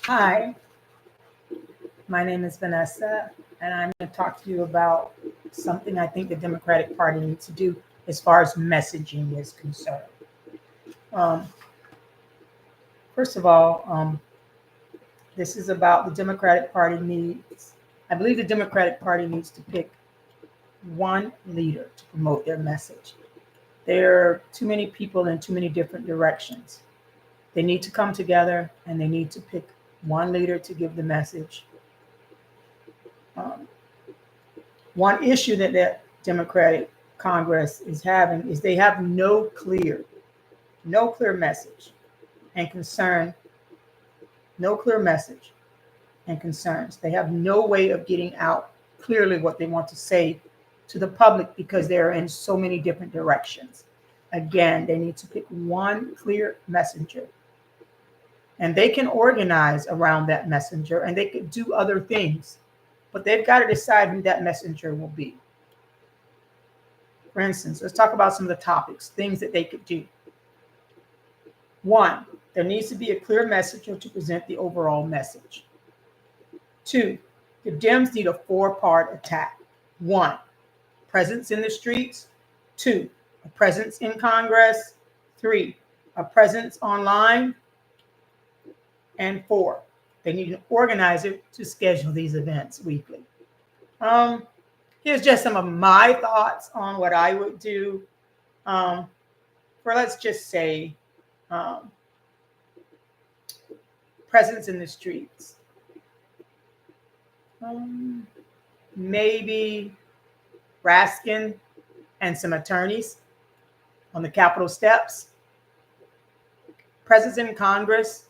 Hi, my name is Vanessa, and I'm going to talk to you about something I think the Democratic Party needs to do as far as messaging is concerned. Um, First of all, this is about the Democratic Party needs, I believe the Democratic Party needs to pick one leader to promote their message. There are too many people in too many different directions. They need to come together and they need to pick one leader to give the message. Um, One issue that the Democratic Congress is having is they have no clear message and concern, no clear message and concerns. They have no way of getting out clearly what they want to say to the public because they're in so many different directions. Again, they need to pick one clear messenger and they can organize around that messenger and they could do other things, but they've got to decide who that messenger will be. For instance, let's talk about some of the topics, things that they could do. One, there needs to be a clear messenger to present the overall message. Two, the Dems need a four-part attack. One, presence in the streets. Two, a presence in Congress. Three, a presence online. And four, they need an organizer to schedule these events weekly. Um, Here's just some of my thoughts on what I would do. Um, for let's just say um, presence in the streets. Um, Maybe Raskin and some attorneys on the Capitol steps. Presence in Congress,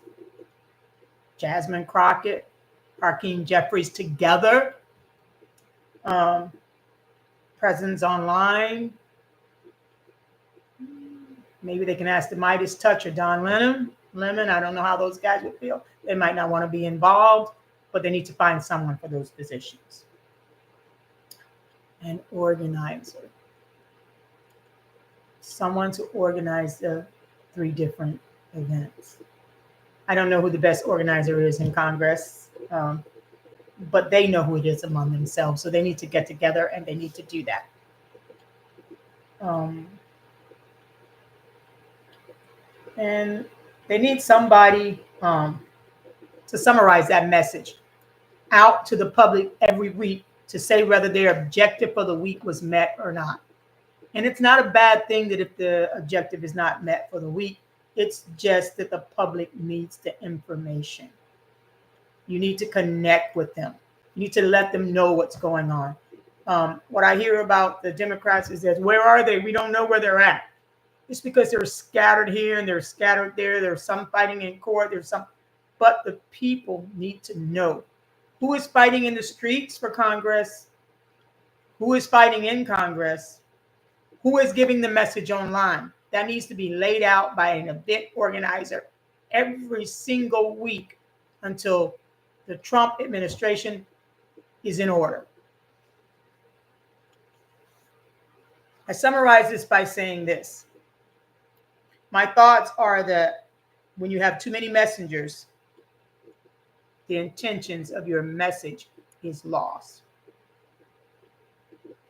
Jasmine Crockett, Hakeem Jeffries together. Um, Presence online. Maybe they can ask the Midas Touch or Don Lemon. I don't know how those guys would feel. They might not want to be involved, but they need to find someone for those positions. An organizer. Someone to organize the three different events. I don't know who the best organizer is in Congress, but they know who it is among themselves. So they need to get together and they need to do that. Um, and they need somebody to summarize that message out to the public every week to say whether their objective for the week was met or not. And it's not a bad thing that if the objective is not met for the week, it's just that the public needs the information. You need to connect with them. You need to let them know what's going on. What I hear about the Democrats is that where are they? We don't know where they're at. It's because they're scattered here and they're scattered there. There's some fighting in court. There's some, but the people need to know who is fighting in the streets for Congress, who is fighting in Congress, who is giving the message online. That needs to be laid out by an event organizer every single week until the Trump administration is in order. I summarize this by saying this. My thoughts are that when you have too many messengers, the intentions of your message is lost.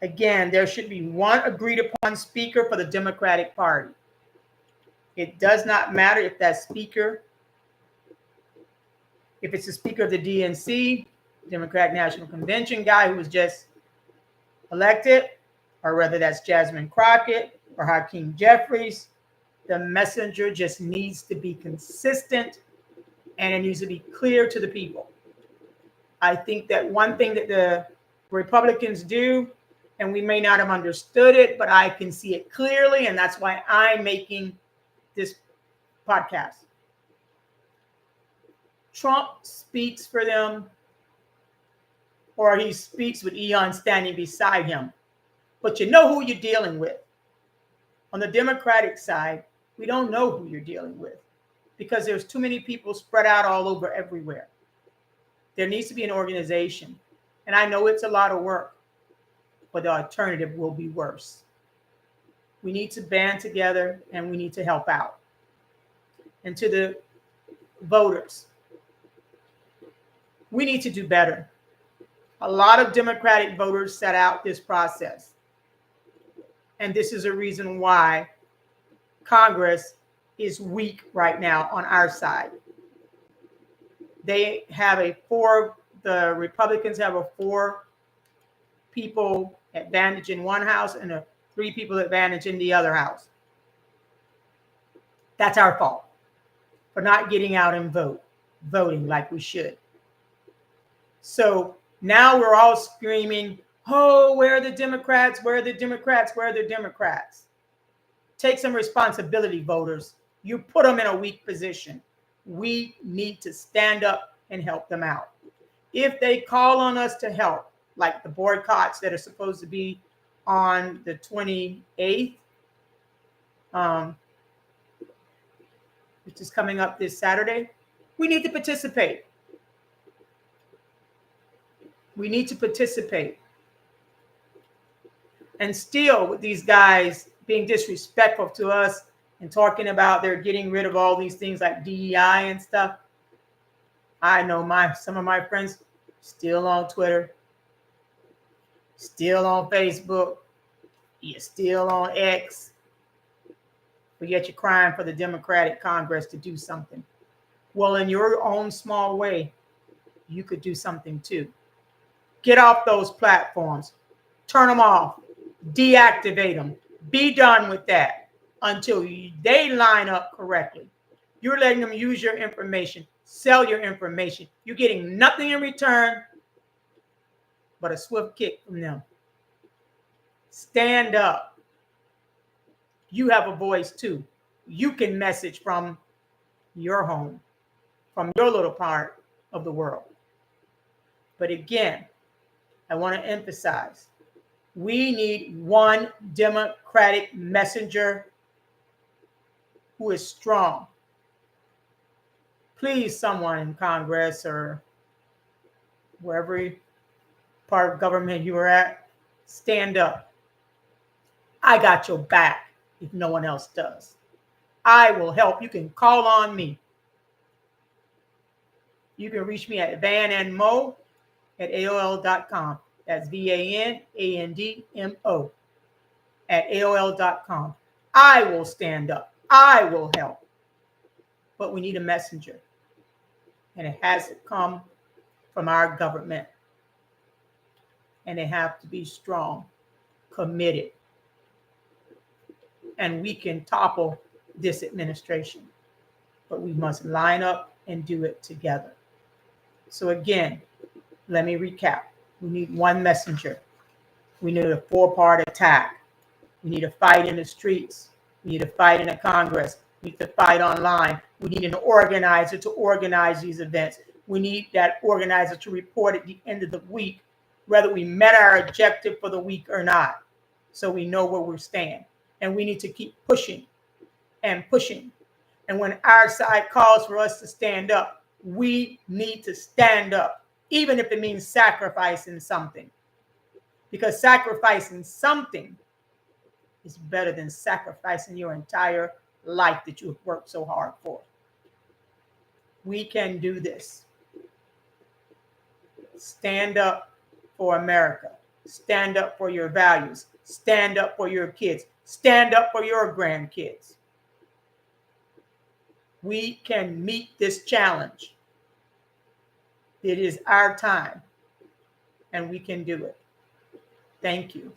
Again, there should be one agreed upon speaker for the Democratic Party. It does not matter if that speaker, if it's the speaker of the DNC, Democratic National Convention guy who was just elected, or whether that's Jasmine Crockett or Hakeem Jeffries. The messenger just needs to be consistent and it needs to be clear to the people. I think that one thing that the Republicans do, and we may not have understood it, but I can see it clearly, and that's why I'm making this podcast. Trump speaks for them, or he speaks with Eon standing beside him. But you know who you're dealing with. On the Democratic side, we don't know who you're dealing with because there's too many people spread out all over everywhere. There needs to be an organization. And I know it's a lot of work, but the alternative will be worse. We need to band together and we need to help out. And to the voters, We need to do better. A lot of Democratic voters set out this process. And this is a reason why Congress is weak right now on our side. They have the Republicans have a 4 people advantage in one house and a 3 people advantage in the other house. That's our fault for not getting out and voting like we should. So now we're all screaming, oh, where are the Democrats? Where are the Democrats? Where are the Democrats? Take some responsibility, voters. You put them in a weak position. We need to stand up and help them out. If they call on us to help, like the boycotts that are supposed to be on the 28th, which is coming up this Saturday, we need to participate. We need to participate. And still, with these guys being disrespectful to us and talking about they're getting rid of all these things like DEI and stuff, I know some of my friends still on Twitter, still on Facebook, you're still on X, but yet you're crying for the Democratic Congress to do something. Well, in your own small way, you could do something too. Get off those platforms. Turn them off. Deactivate them. Be done with that until they line up correctly. You're letting them use your information, sell your information. You're getting nothing in return but a swift kick from them. Stand up. You have a voice too. You can message from your home, from your little part of the world. But again, I want to emphasize, we need one Democratic messenger who is strong. Please, someone in Congress or wherever part of government you are at, stand up. I got your back if no one else does. I will help. You can call on me. You can reach me at vanandmo@aol.com. That's VANANDMO @AOL.com. I will stand up. I will help. But we need a messenger. And it has to come from our government. And they have to be strong, committed. And we can topple this administration. But we must line up and do it together. So again, let me recap. We need one messenger. We need a 4-part attack. We need a fight in the streets. We need a fight in the Congress. We need to fight online. We need an organizer to organize these events. We need that organizer to report at the end of the week whether we met our objective for the week or not, so we know where we stand. And we need to keep pushing and pushing. And when our side calls for us to stand up, we need to stand up, even if it means sacrificing something. Because sacrificing something is better than sacrificing your entire life that you have worked so hard for. We can do this. Stand up for America. Stand up for your values. Stand up for your kids. Stand up for your grandkids. We can meet this challenge. It is our time, and we can do it. Thank you.